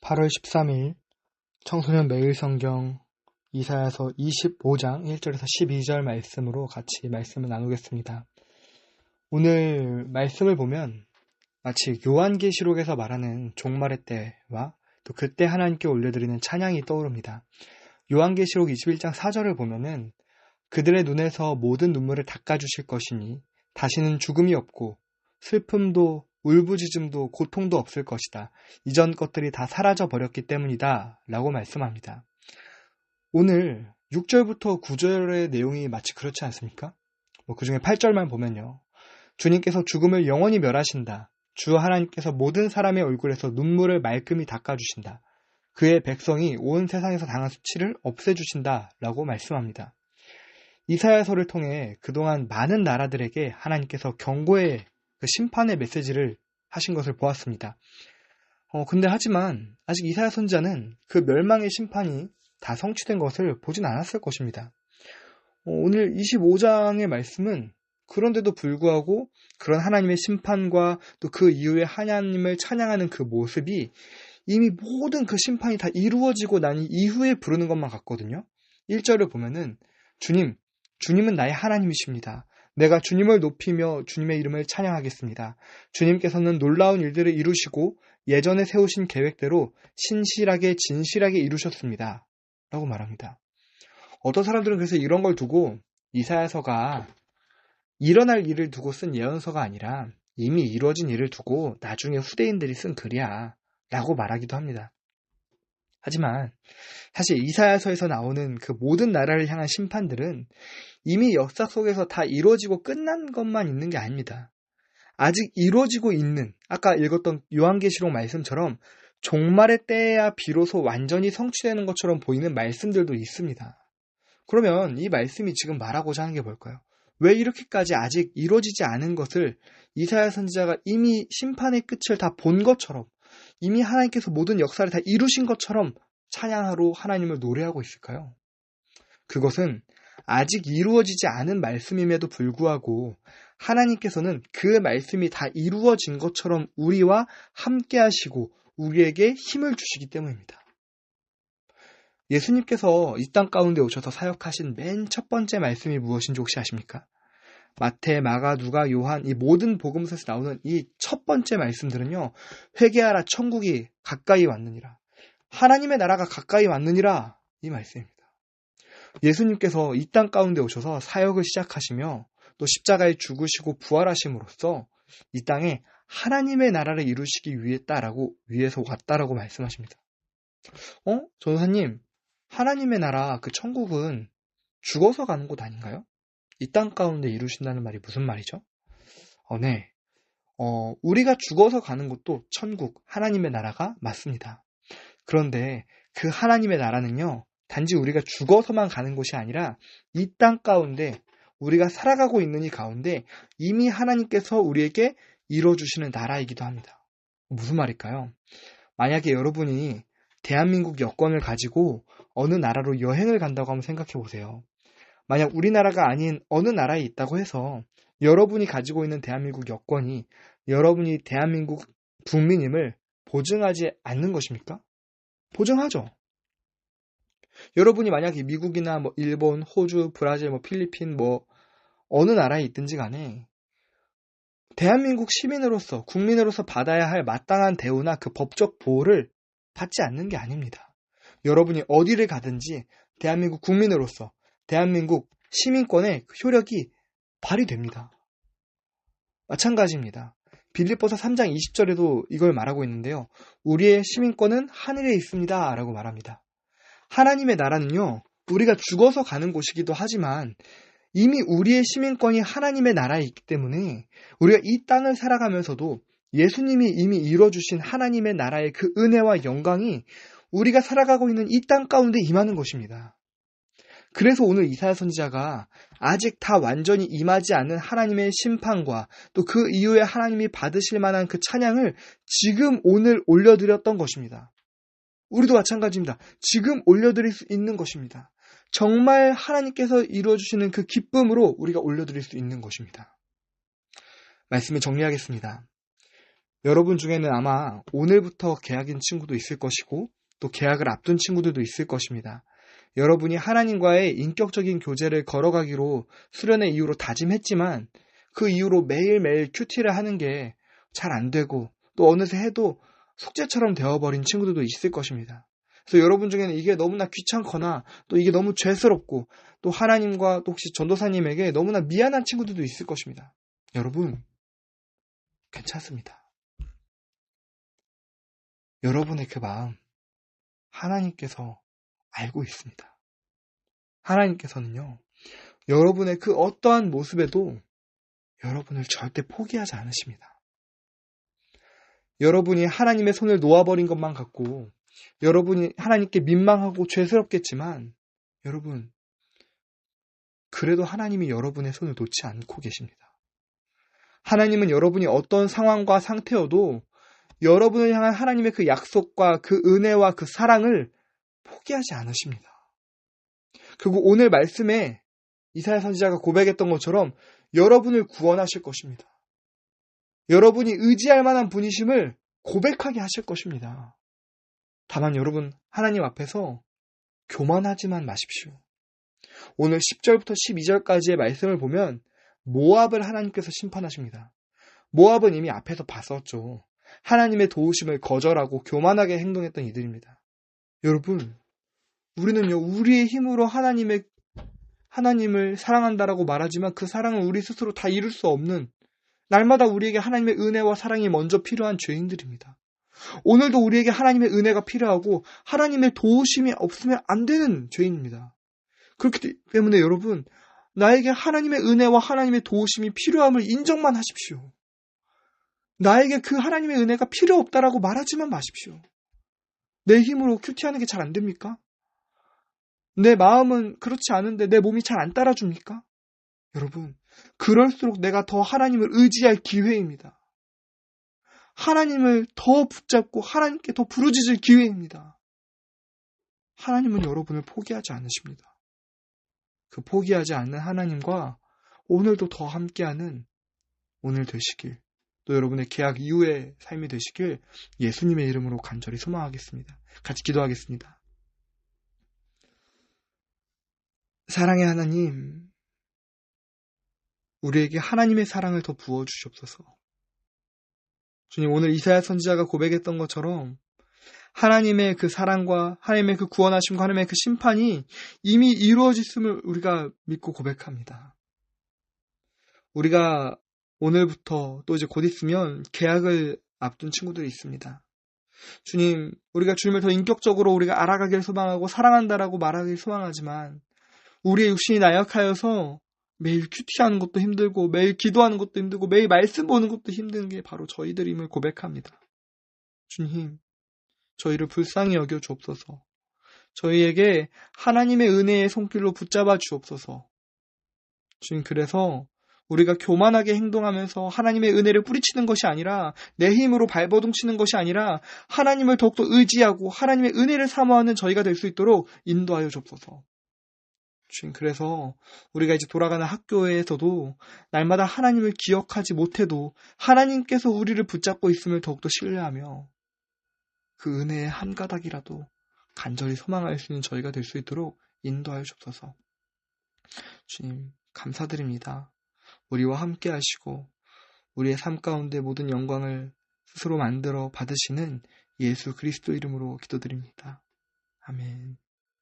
8월 13일 청소년 매일성경 이사야서 25장 1절에서 12절 말씀으로 같이 말씀을 나누겠습니다. 오늘 말씀을 보면 마치 요한계시록에서 말하는 종말의 때와 또 그때 하나님께 올려드리는 찬양이 떠오릅니다. 요한계시록 21장 4절을 보면은 그들의 눈에서 모든 눈물을 닦아주실 것이니 다시는 죽음이 없고 슬픔도 울부짖음도 고통도 없을 것이다. 이전 것들이 다 사라져 버렸기 때문이다. 라고 말씀합니다. 오늘 6절부터 9절의 내용이 마치 그렇지 않습니까? 그 중에 8절만 보면요. 주님께서 죽음을 영원히 멸하신다. 주 하나님께서 모든 사람의 얼굴에서 눈물을 말끔히 닦아주신다. 그의 백성이 온 세상에서 당한 수치를 없애주신다. 라고 말씀합니다. 이사야서를 통해 그동안 많은 나라들에게 하나님께서 경고의 심판의 메시지를 하신 것을 보았습니다. 하지만 아직 이사야 선지자는 그 멸망의 심판이 다 성취된 것을 보진 않았을 것입니다. 오늘 25장의 말씀은 그런데도 불구하고 그런 하나님의 심판과 또 그 이후에 하나님을 찬양하는 그 모습이 이미 모든 그 심판이 다 이루어지고 난 이후에 부르는 것만 같거든요. 1절을 보면은 주님은 나의 하나님이십니다. 내가 주님을 높이며 주님의 이름을 찬양하겠습니다. 주님께서는 놀라운 일들을 이루시고 예전에 세우신 계획대로 신실하게 진실하게 이루셨습니다. 라고 말합니다. 어떤 사람들은 그래서 이런 걸 두고 이사야서가 일어날 일을 두고 쓴 예언서가 아니라 이미 이루어진 일을 두고 나중에 후대인들이 쓴 글이야 라고 말하기도 합니다. 하지만 사실 이사야서에서 나오는 그 모든 나라를 향한 심판들은 이미 역사 속에서 다 이루어지고 끝난 것만 있는 게 아닙니다. 아직 이루어지고 있는, 아까 읽었던 요한계시록 말씀처럼 종말의 때에야 비로소 완전히 성취되는 것처럼 보이는 말씀들도 있습니다. 그러면 이 말씀이 지금 말하고자 하는 게 뭘까요? 왜 이렇게까지 아직 이루어지지 않은 것을 이사야 선지자가 이미 심판의 끝을 다 본 것처럼, 이미 하나님께서 모든 역사를 다 이루신 것처럼 찬양하러 하나님을 노래하고 있을까요? 그것은 아직 이루어지지 않은 말씀임에도 불구하고 하나님께서는 그 말씀이 다 이루어진 것처럼 우리와 함께 하시고 우리에게 힘을 주시기 때문입니다. 예수님께서 이 땅 가운데 오셔서 사역하신 맨 첫 번째 말씀이 무엇인지 혹시 아십니까? 마태, 마가, 누가, 요한 이 모든 복음서에서 나오는 이 첫 번째 말씀들은요. 회개하라 천국이 가까이 왔느니라. 하나님의 나라가 가까이 왔느니라 이 말씀입니다. 예수님께서 이 땅 가운데 오셔서 사역을 시작하시며 또 십자가에 죽으시고 부활하심으로써 이 땅에 하나님의 나라를 이루시기 위해서 왔다라고 말씀하십니다. 전도사님, 하나님의 나라 그 천국은 죽어서 가는 곳 아닌가요? 이 땅 가운데 이루신다는 말이 무슨 말이죠? 네. 우리가 죽어서 가는 곳도 천국, 하나님의 나라가 맞습니다. 그런데 그 하나님의 나라는요, 단지 우리가 죽어서만 가는 곳이 아니라 이 땅 가운데 우리가 살아가고 있는 이 가운데 이미 하나님께서 우리에게 이뤄주시는 나라이기도 합니다. 무슨 말일까요? 만약에 여러분이 대한민국 여권을 가지고 어느 나라로 여행을 간다고 한번 생각해 보세요. 만약 우리나라가 아닌 어느 나라에 있다고 해서 여러분이 가지고 있는 대한민국 여권이 여러분이 대한민국 국민임을 보증하지 않는 것입니까? 보증하죠. 여러분이 만약에 미국이나 일본, 호주, 브라질, 필리핀 어느 나라에 있든지 간에 대한민국 시민으로서 국민으로서 받아야 할 마땅한 대우나 그 법적 보호를 받지 않는 게 아닙니다. 여러분이 어디를 가든지 대한민국 국민으로서 대한민국 시민권의 효력이 발휘됩니다. 마찬가지입니다. 빌립보서 3장 20절에도 이걸 말하고 있는데요. 우리의 시민권은 하늘에 있습니다. 라고 말합니다. 하나님의 나라는요. 우리가 죽어서 가는 곳이기도 하지만 이미 우리의 시민권이 하나님의 나라에 있기 때문에 우리가 이 땅을 살아가면서도 예수님이 이미 이뤄주신 하나님의 나라의 그 은혜와 영광이 우리가 살아가고 있는 이 땅 가운데 임하는 것입니다. 그래서 오늘 이사야 선지자가 아직 다 완전히 임하지 않은 하나님의 심판과 또 그 이후에 하나님이 받으실 만한 그 찬양을 지금 오늘 올려드렸던 것입니다. 우리도 마찬가지입니다. 지금 올려드릴 수 있는 것입니다. 정말 하나님께서 이루어주시는 그 기쁨으로 우리가 올려드릴 수 있는 것입니다. 말씀을 정리하겠습니다. 여러분 중에는 아마 오늘부터 계약인 친구도 있을 것이고 또 계약을 앞둔 친구들도 있을 것입니다. 여러분이 하나님과의 인격적인 교제를 걸어가기로 수련의 이유로 다짐했지만 그 이후로 매일매일 큐티를 하는 게 잘 안 되고 또 어느새 해도 숙제처럼 되어버린 친구들도 있을 것입니다. 그래서 여러분 중에는 이게 너무나 귀찮거나 또 이게 너무 죄스럽고 또 하나님과 또 혹시 전도사님에게 너무나 미안한 친구들도 있을 것입니다. 여러분, 괜찮습니다. 여러분의 그 마음 하나님께서 알고 있습니다. 하나님께서는요, 여러분의 그 어떠한 모습에도 여러분을 절대 포기하지 않으십니다. 여러분이 하나님의 손을 놓아버린 것만 같고 여러분이 하나님께 민망하고 죄스럽겠지만 여러분, 그래도 하나님이 여러분의 손을 놓지 않고 계십니다. 하나님은 여러분이 어떤 상황과 상태여도 여러분을 향한 하나님의 그 약속과 그 은혜와 그 사랑을 포기하지 않으십니다. 그리고 오늘 말씀에 이사야 선지자가 고백했던 것처럼 여러분을 구원하실 것입니다. 여러분이 의지할 만한 분이심을 고백하게 하실 것입니다. 다만 여러분, 하나님 앞에서 교만하지만 마십시오. 오늘 10절부터 12절까지의 말씀을 보면 모압을 하나님께서 심판하십니다. 모압은 이미 앞에서 봤었죠. 하나님의 도우심을 거절하고 교만하게 행동했던 이들입니다. 여러분, 우리는요, 우리의 힘으로 하나님을 사랑한다라고 말하지만 그 사랑은 우리 스스로 다 이룰 수 없는, 날마다 우리에게 하나님의 은혜와 사랑이 먼저 필요한 죄인들입니다. 오늘도 우리에게 하나님의 은혜가 필요하고 하나님의 도우심이 없으면 안 되는 죄인입니다. 그렇기 때문에 여러분, 나에게 하나님의 은혜와 하나님의 도우심이 필요함을 인정만 하십시오. 나에게 그 하나님의 은혜가 필요 없다라고 말하지만 마십시오. 내 힘으로 큐티하는 게 잘 안 됩니까? 내 마음은 그렇지 않은데 내 몸이 잘 안 따라줍니까? 여러분, 그럴수록 내가 더 하나님을 의지할 기회입니다. 하나님을 더 붙잡고 하나님께 더 부르짖을 기회입니다. 하나님은 여러분을 포기하지 않으십니다. 그 포기하지 않는 하나님과 오늘도 더 함께하는 오늘 되시길, 또 여러분의 계약 이후의 삶이 되시길 예수님의 이름으로 간절히 소망하겠습니다. 같이 기도하겠습니다. 사랑의 하나님, 우리에게 하나님의 사랑을 더 부어주시옵소서. 주님, 오늘 이사야 선지자가 고백했던 것처럼 하나님의 그 사랑과 하나님의 그 구원하심과 하나님의 그 심판이 이미 이루어졌음을 우리가 믿고 고백합니다. 우리가 오늘부터 또 이제 곧 있으면 계약을 앞둔 친구들이 있습니다. 주님, 우리가 주님을 더 인격적으로 우리가 알아가길 소망하고 사랑한다라고 말하길 소망하지만 우리의 육신이 나약하여서 매일 큐티하는 것도 힘들고 매일 기도하는 것도 힘들고 매일 말씀 보는 것도 힘든 게 바로 저희들임을 고백합니다. 주님, 저희를 불쌍히 여겨 주옵소서. 저희에게 하나님의 은혜의 손길로 붙잡아 주옵소서. 주님, 그래서 우리가 교만하게 행동하면서 하나님의 은혜를 뿌리치는 것이 아니라 내 힘으로 발버둥치는 것이 아니라 하나님을 더욱더 의지하고 하나님의 은혜를 사모하는 저희가 될 수 있도록 인도하여 주옵소서. 주님, 그래서 우리가 이제 돌아가는 학교에서도 날마다 하나님을 기억하지 못해도 하나님께서 우리를 붙잡고 있음을 더욱더 신뢰하며 그 은혜의 한 가닥이라도 간절히 소망할 수 있는 저희가 될 수 있도록 인도하여 주옵소서. 주님, 감사드립니다. 우리와 함께 하시고 우리의 삶 가운데 모든 영광을 스스로 만들어 받으시는 예수 그리스도 이름으로 기도드립니다. 아멘.